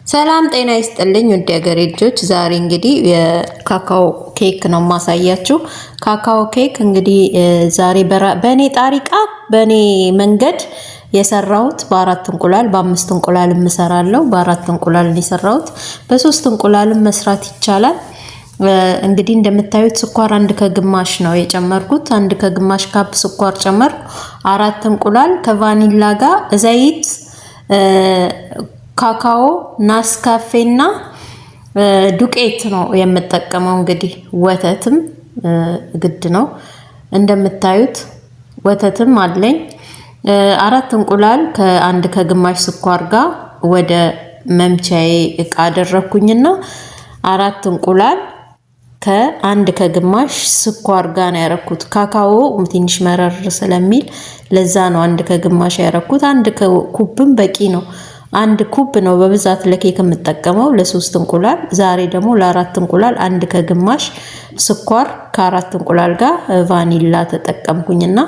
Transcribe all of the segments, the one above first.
ሰላም ጤና ይስጥልኝ ውድ ሀገሬ ልጆች፣ ዛሬ እንግዲህ የካካኦ ኬክ ነው ማሳያችሁ። ካካኦ ኬክ እንግዲህ ዛሬ በኔ ጣሪቃ በኔ መንገድ የሰራሁት በአራት እንቁላል በአምስት እንቁላል እሰራለሁ። በአራት እንቁላል የሰራሁት በሶስት እንቁላል መስራት ይቻላል። እንግዲህ እንደምታዩት ስኳር አንድ ከግማሽ ነው የጨመርኩት። አንድ ከግማሽ ካፕ ስኳር ጨመርኩ። አራት እንቁላል ከቫኒላ ጋር ዘይት ካካኦ ናስካፌና ዱቄት ነው የምጠቀመው። እንግዲህ ወተትም ግድ ነው እንደምታዩት ወተትም አለኝ። አራት እንቁላል ከአንድ ከግማሽ ስኳር ጋር ወደ መምቻዬ እቃ አደረኩኝና አራት እንቁላል ከአንድ ከግማሽ ስኳር ጋር ነው ያረኩት። ካካኦ ትንሽ መረር ስለሚል ለዛ ነው አንድ ከግማሽ ያረኩት። አንድ ኩብም በቂ ነው። አንድ ኩብ ነው በብዛት ለኬክ የምጠቀመው ለሶስት እንቁላል። ዛሬ ደግሞ ለአራት እንቁላል አንድ ከግማሽ ስኳር ከአራት እንቁላል ጋር ቫኒላ ተጠቀምኩኝና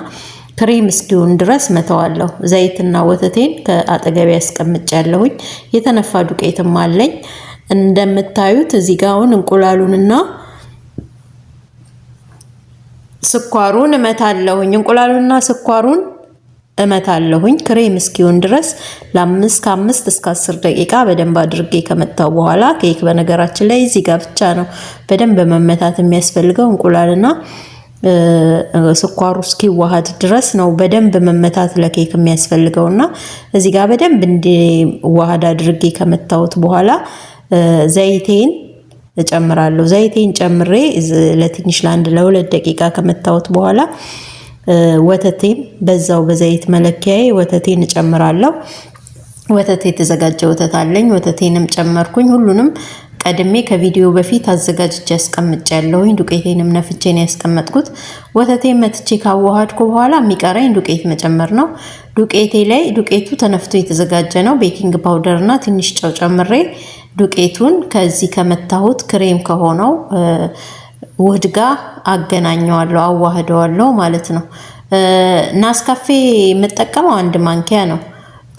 ክሬም እስኪሆን ድረስ መተዋለሁ። ዘይትና ወተቴን ከአጠገቤ ያስቀምጫለሁኝ። የተነፋ ዱቄትም አለኝ እንደምታዩት። እዚህ ጋር አሁን እንቁላሉንና ስኳሩን እመታለሁኝ። እንቁላሉንና ስኳሩን እመታለሁኝ ክሬም እስኪሆን ድረስ ከ5 እስከ 10 ደቂቃ በደንብ አድርጌ ከመታው በኋላ ኬክ በነገራችን ላይ እዚህ ጋር ብቻ ነው በደንብ መመታት የሚያስፈልገው። እንቁላልና ስኳሩ እስኪዋሃድ ድረስ ነው በደንብ መመታት ለኬክ የሚያስፈልገውና እዚህ ጋር በደንብ እንዲዋሃድ አድርጌ ከመታውት በኋላ ዘይቴን እጨምራለሁ። ዘይቴን ጨምሬ ለትንሽ ለ2 ደቂቃ ከመታውት በኋላ ወተቴን በዛው በዘይት መለኪያዬ ወተቴን እጨምራለሁ። ወተቴ የተዘጋጀ ወተት አለኝ። ወተቴንም ጨመርኩኝ። ሁሉንም ቀድሜ ከቪዲዮ በፊት አዘጋጅቼ ያስቀምጫለሁኝ። ዱቄቴንም ነፍቼ ነው ያስቀመጥኩት። ወተቴን መትቼ ካዋሃድኩ በኋላ የሚቀረኝ ዱቄት መጨመር ነው። ዱቄቴ ላይ ዱቄቱ ተነፍቶ የተዘጋጀ ነው። ቤኪንግ ፓውደር እና ትንሽ ጨው ጨምሬ ዱቄቱን ከዚህ ከመታሁት ክሬም ከሆነው ውህድ ጋር አገናኘዋለሁ፣ አዋህደዋለሁ ማለት ነው። ናስካፌ የምጠቀመው 1 ማንኪያ ነው።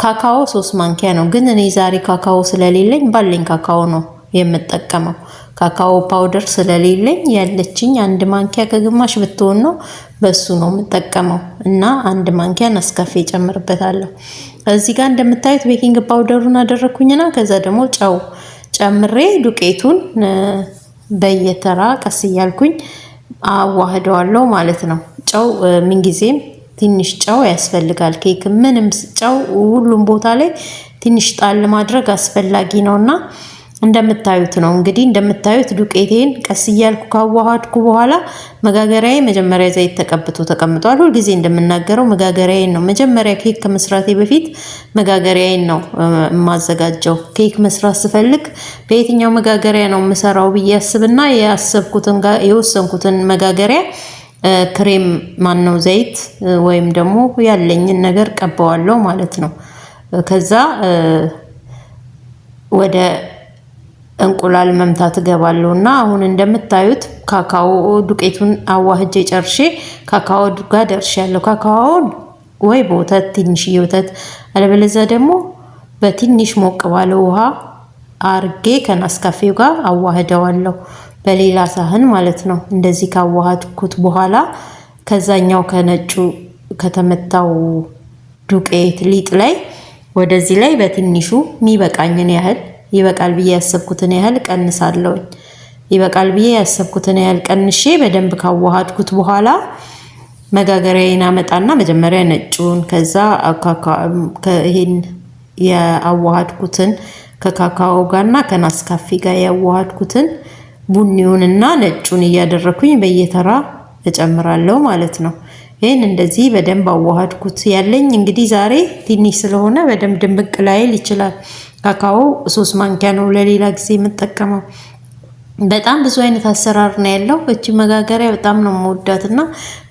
ካካኦ 3 ማንኪያ ነው። ግን እኔ ዛሬ ካካኦ ስለሌለኝ ባለኝ ካካኦ ነው የምጠቀመው። ካካኦ ፓውደር ስለሌለኝ ያለችኝ 1 ማንኪያ ከግማሽ ብትሆን ነው በሱ ነው የምጠቀመው እና 1 ማንኪያ ናስካፌ ጨምርበታለሁ። እዚህ ጋር እንደምታዩት ቤኪንግ ፓውደሩን አደረኩኝና ከዛ ደግሞ ጨው ጨምሬ ዱቄቱን በየተራ ቀስ እያልኩኝ አዋህደዋለሁ ማለት ነው። ጨው ምንጊዜም ትንሽ ጨው ያስፈልጋል። ኬክ ምንም ጨው ሁሉም ቦታ ላይ ትንሽ ጣል ማድረግ አስፈላጊ ነውና እንደምታዩት ነው። እንግዲህ እንደምታዩት ዱቄቴን ቀስ እያልኩ ካዋሃድኩ በኋላ መጋገሪያዬ መጀመሪያ ዘይት ተቀብቶ ተቀምጧል። ሁሉ ጊዜ እንደምናገረው መጋገሪያዬን ነው መጀመሪያ ኬክ ከመስራቴ በፊት መጋገሪያዬን ነው የማዘጋጀው። ኬክ መስራት ስፈልግ በየትኛው መጋገሪያ ነው የምሰራው ብዬ አስብና የወሰንኩትን መጋገሪያ ክሬም ማነው ዘይት ወይም ደግሞ ያለኝን ነገር ቀባዋለሁ ማለት ነው። ከዛ ወደ እንቁላል መምታት ገባለሁና አሁን እንደምታዩት ካካኦ ዱቄቱን አዋህጄ ጨርሼ ካካኦ ጋር ደርሻለሁ። ካካኦን ወይ በወተት ትንሽዬ ወተት አለበለዚያ ደግሞ በትንሽ ሞቅ ባለ ውሃ አርጌ ከናስካፌው ጋር አዋህደዋለሁ በሌላ ሳህን ማለት ነው። እንደዚህ ካዋሃድኩት በኋላ ከዛኛው ከነጩ ከተመታው ዱቄት ሊጥ ላይ ወደዚህ ላይ በትንሹ የሚበቃኝን ያህል ይበቃል ብዬ ያሰብኩትን ያህል ቀንሳለሁ። ይበቃል ብዬ ያሰብኩትን ያህል ቀንሼ በደንብ ካዋሃድኩት በኋላ መጋገሪያዬን አመጣና መጀመሪያ ነጩን ከዛ ይሄን ያዋሃድኩትን ከካካኦ ጋርና ከናስካፌ ጋር ያዋሃድኩትን ቡኒውንና ነጩን እያደረኩኝ በየተራ እጨምራለሁ ማለት ነው። ይሄን እንደዚህ በደንብ አዋሃድኩት። ያለኝ እንግዲህ ዛሬ ትንሽ ስለሆነ በደንብ ድምቅ ላይል ይችላል። ካካኦ 3 ማንኪያ ነው ለሌላ ጊዜ የምጠቀመው። በጣም ብዙ አይነት አሰራር ነው ያለው። እቺ መጋገሪያ በጣም ነው የምወዳትና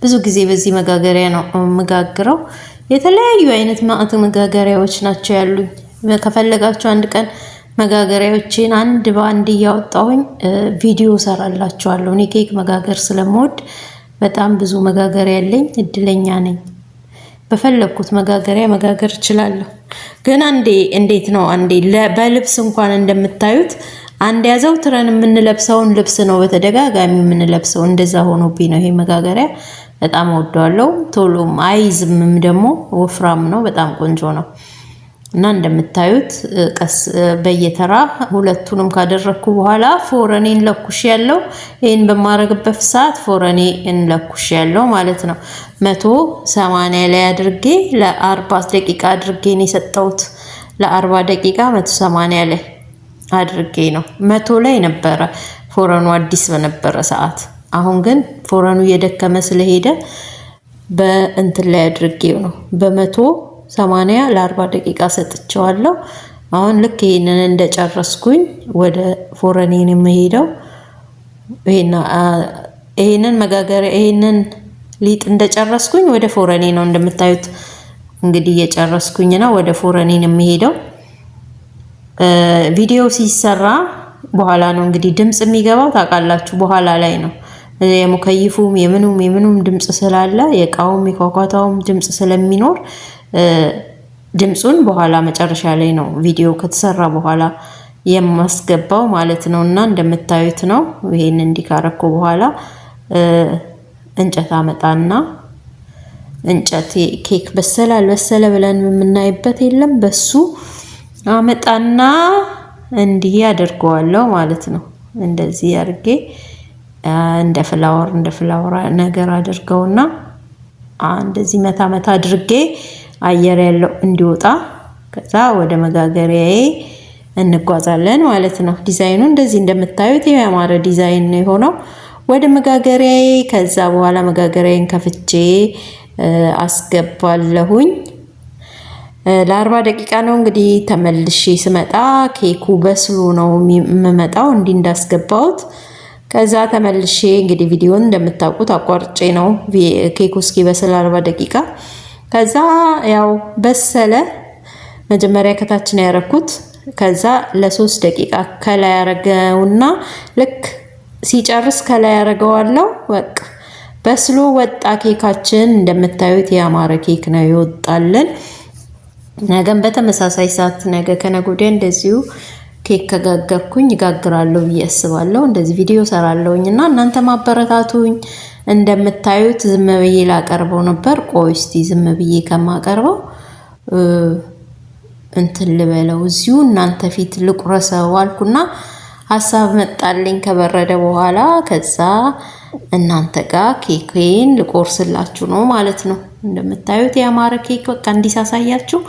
ብዙ ጊዜ በዚህ መጋገሪያ ነው የምጋግረው። የተለያዩ አይነት ማዕት መጋገሪያዎች ናቸው ያሉኝ። ከፈለጋችሁ አንድ ቀን መጋገሪያዎችን አንድ በአንድ እያወጣሁኝ ቪዲዮ ሰራላችኋለሁ። እኔ ኬክ መጋገር ስለምወድ በጣም ብዙ መጋገሪያ ያለኝ እድለኛ ነኝ። በፈለኩት መጋገሪያ መጋገር እችላለሁ። ግን እንዴት ነው በልብስ እንኳን እንደምታዩት አንድ ያዘውትረን የምንለብሰውን ልብስ ነው በተደጋጋሚ የምንለብሰው። እንደዛ ሆኖብኝ ነው። ይሄ መጋገሪያ በጣም ወደዋለሁ። ቶሎም አይዝምም፣ ደግሞ ወፍራም ነው። በጣም ቆንጆ ነው። እና እንደምታዩት ቀስ በየተራ ሁለቱንም ካደረኩ በኋላ ፎረኔን ለኩሽ ያለው ይሄን በማረግበት ሰዓት ፎረኔ እንለኩሽ ያለው ማለት ነው። 180 ላይ አድርጌ ለ40 ደቂቃ አድርጌ ነው የሰጠሁት። ለ40 ደቂቃ 180 ላይ አድርጌ ነው። 100 ላይ ነበረ ፎረኑ አዲስ በነበረ ሰዓት። አሁን ግን ፎረኑ እየደከመ ስለሄደ በእንትን ላይ አድርጌው ነው በ180 ለ40 ደቂቃ ሰጥቼዋለሁ። አሁን ልክ ይሄንን እንደጨረስኩኝ ወደ ፎረኔን የምሄደው ይሄንን መጋገሪያ ይሄንን ሊጥ እንደጨረስኩኝ ወደ ፎረኔ ነው። እንደምታዩት እንግዲህ እየጨረስኩኝ ነው ወደ ፎረኔን የምሄደው። ቪዲዮ ሲሰራ በኋላ ነው እንግዲህ ድምጽ የሚገባው ታውቃላችሁ፣ በኋላ ላይ ነው። የሙከይፉም የምኑም ድምጽ ስላለ የቃውም የኳኳታውም ድምጽ ስለሚኖር ድምጹን በኋላ መጨረሻ ላይ ነው ቪዲዮ ከተሰራ በኋላ የማስገባው ማለት ነው። እና እንደምታዩት ነው። ይሄን እንዲካረኩ በኋላ እንጨት አመጣና እንጨት ኬክ በሰለ ብለን የምናይበት የለም፣ በሱ አመጣና እንዲህ አድርገዋለሁ ማለት ነው። እንደዚህ አድርጌ እንደ ፍላወር ነገር አድርገውና እንደዚህ መታ አድርጌ አየር ያለው እንዲወጣ ከዛ ወደ መጋገሪያዬ እንጓዛለን ማለት ነው። ዲዛይኑ እንደዚህ እንደምታዩት ያማረ ዲዛይን ነው የሆነው። ወደ መጋገሪያዬ ከዛ በኋላ መጋገሪያዬን ከፍቼ አስገባለሁኝ። ለ40 ደቂቃ ነው እንግዲህ። ተመልሼ ስመጣ ኬኩ በስሎ ነው የምመጣው እንዲህ እንዳስገባሁት። ከዛ ተመልሼ እንግዲህ ቪዲዮን እንደምታውቁት አቋርጬ ነው ኬኩ እስኪበስል 40 ደቂቃ። ከዛ ያው በሰለ። መጀመሪያ ከታች ነው ያረኩት። ከዛ ለ3 ደቂቃ ከላይ ያረገውና ልክ ሲጨርስ ከላይ ያረገዋለሁ። በቃ በስሎ ወጣ ኬካችን። እንደምታዩት ያማረ ኬክ ነው ይወጣልን። ነገም በተመሳሳይ ሰዓት ነገ ከነገ ወዲያ እንደዚሁ ኬክ ከጋገርኩኝ እጋግራለሁ ብዬ አስባለሁ። እንደዚህ ቪዲዮ ሰራለሁኝና እናንተ ማበረታቱኝ። እንደምታዩት ዝም ብዬ ላቀርበው ነበር። ቆይ እስቲ ዝም ብዬ ከማቀርበው እንትን ልበለው እዚሁ እናንተ ፊት ልቁረሰው አልኩና ሐሳብ መጣልኝ ከበረደ በኋላ። ከዛ እናንተ ጋር ኬኬን ልቆርስላችሁ ነው ማለት ነው። እንደምታዩት ያማረ ኬክ በቃ እንዲሳሳያችሁ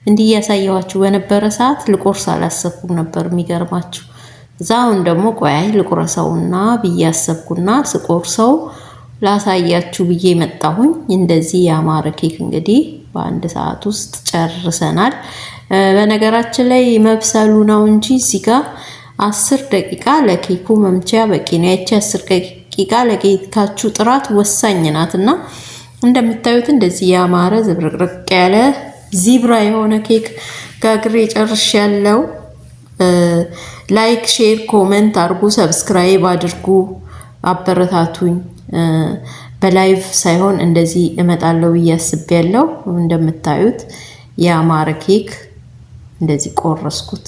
እንዲያሳያችሁ በነበረ ሰዓት ልቆርስ አላሰብኩም ነበር የሚገርማችሁ። እዛውን ደግሞ ቆይ ልቁረሰውና ብዬ አሰብኩና ስቆርሰው ላሳያችሁ ብዬ መጣሁኝ። እንደዚህ ያማረ ኬክ እንግዲህ በአንድ ሰዓት ውስጥ ጨርሰናል። በነገራችን ላይ መብሰሉ ነው እንጂ እዚህ ጋር 10 ደቂቃ ለኬኩ መምቻ በቂ ነው። ያቺ 10 ደቂቃ ለኬካችሁ ጥራት ወሳኝ ናትና እንደምታዩት እንደዚህ ያማረ ዝብርቅርቅ ያለ ዚብራ የሆነ ኬክ ጋግሬ ጨርሻለሁ። ላይክ፣ ሼር፣ ኮሜንት አድርጉ፣ ሰብስክራይብ አድርጉ፣ አበረታቱኝ። በላይቭ ሳይሆን እንደዚህ እመጣለሁ ብዬ አስቤያለሁ። እንደምታዩት ያማረ ኬክ እንደዚህ ቆረስኩት።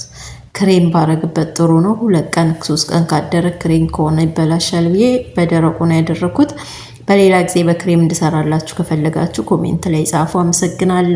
ክሬም ባረግበት ጥሩ ነው። 2 ቀን 3 ቀን ካደረ ክሬም ከሆነ ይበላሻል ብዬ በደረቁ ነው ያደረኩት። በሌላ ጊዜ በክሬም እንድሰራላችሁ ከፈለጋችሁ ኮሜንት ላይ ጻፉ። አመሰግናለሁ።